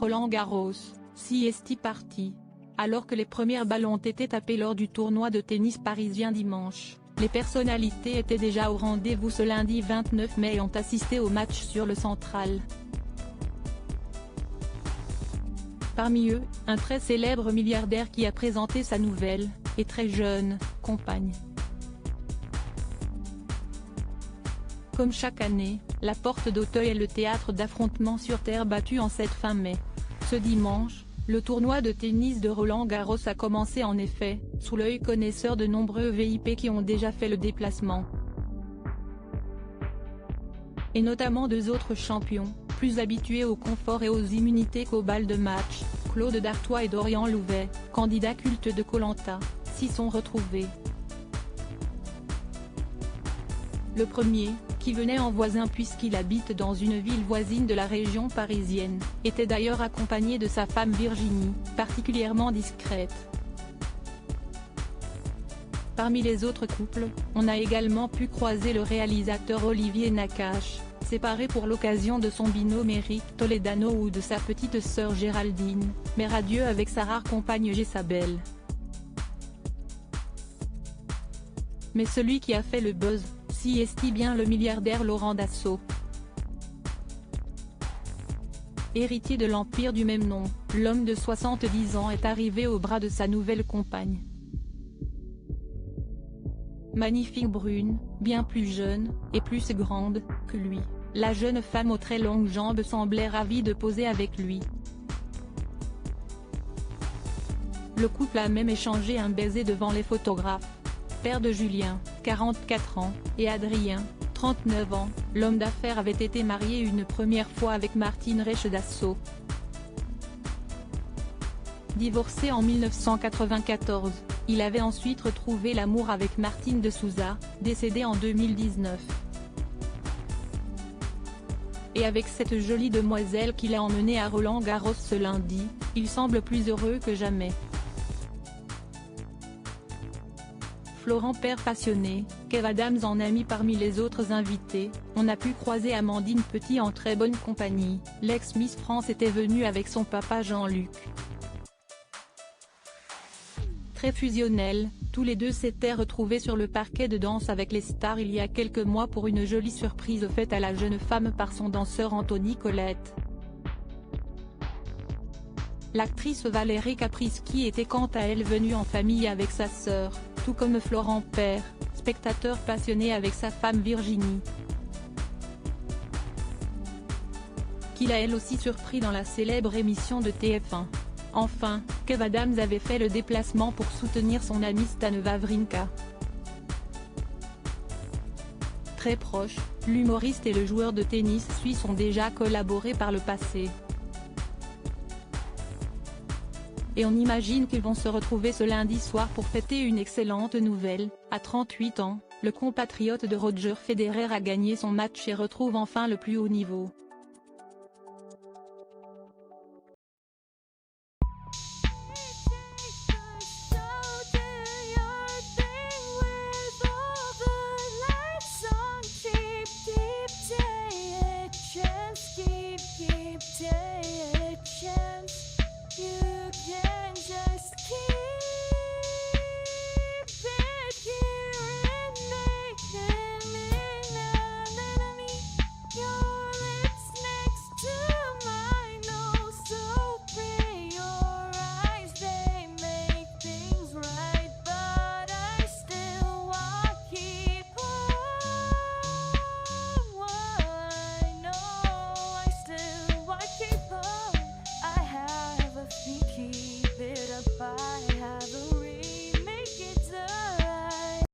Roland-Garros, CST Party. Alors que les premières balles ont été tapées lors du tournoi de tennis parisien dimanche, les personnalités étaient déjà au rendez-vous ce lundi 29 mai et ont assisté au match sur le Central. Parmi eux, un très célèbre milliardaire qui a présenté sa nouvelle, et très jeune, compagne. Comme chaque année, la Porte d'Auteuil est le théâtre d'affrontements sur terre battue en cette fin mai. Ce dimanche, le tournoi de tennis de Roland-Garros a commencé en effet, sous l'œil connaisseur de nombreux VIP qui ont déjà fait le déplacement. Et notamment deux autres champions, plus habitués au confort et aux immunités qu'aux balles de match, Claude Dartois et Dorian Louvet, candidats cultes de Koh-Lanta, s'y sont retrouvés. Le premier, qui venait en voisin puisqu'il habite dans une ville voisine de la région parisienne, était d'ailleurs accompagné de sa femme Virginie, particulièrement discrète. Parmi les autres couples, on a également pu croiser le réalisateur Olivier Nakache, séparé pour l'occasion de son binôme Éric Toledano ou de sa petite sœur Géraldine, mais radieux avec sa rare compagne Jésabelle. Mais celui qui a fait le buzz, si est bien le milliardaire Laurent Dassault. Héritier de l'empire du même nom, l'homme de 70 ans est arrivé au bras de sa nouvelle compagne. Magnifique brune, bien plus jeune, et plus grande, que lui, la jeune femme aux très longues jambes semblait ravie de poser avec lui. Le couple a même échangé un baiser devant les photographes. Père de Julien, 44 ans, et Adrien, 39 ans, l'homme d'affaires avait été marié une première fois avec Martine Reich Dassault. Divorcé en 1994, il avait ensuite retrouvé l'amour avec Martine de Souza, décédée en 2019. Et avec cette jolie demoiselle qu'il a emmenée à Roland-Garros ce lundi, il semble plus heureux que jamais. Florent père passionné, Kev Adams en a mis parmi les autres invités, on a pu croiser Amandine Petit en très bonne compagnie, l'ex-Miss France était venue avec son papa Jean-Luc. Très fusionnels, tous les deux s'étaient retrouvés sur le parquet de danse avec les stars il y a quelques mois pour une jolie surprise faite à la jeune femme par son danseur Anthony Colette. L'actrice Valérie Caprisky était quant à elle venue en famille avec sa sœur, tout comme Florent père, spectateur passionné avec sa femme Virginie. Qui l'a elle aussi surpris dans la célèbre émission de TF1. Enfin, Kev Adams avait fait le déplacement pour soutenir son amie Stan Wawrinka. Très proches, l'humoriste et le joueur de tennis suisse ont déjà collaboré par le passé. Et on imagine qu'ils vont se retrouver ce lundi soir pour fêter une excellente nouvelle. À 38 ans, le compatriote de Roger Federer a gagné son match et retrouve enfin le plus haut niveau.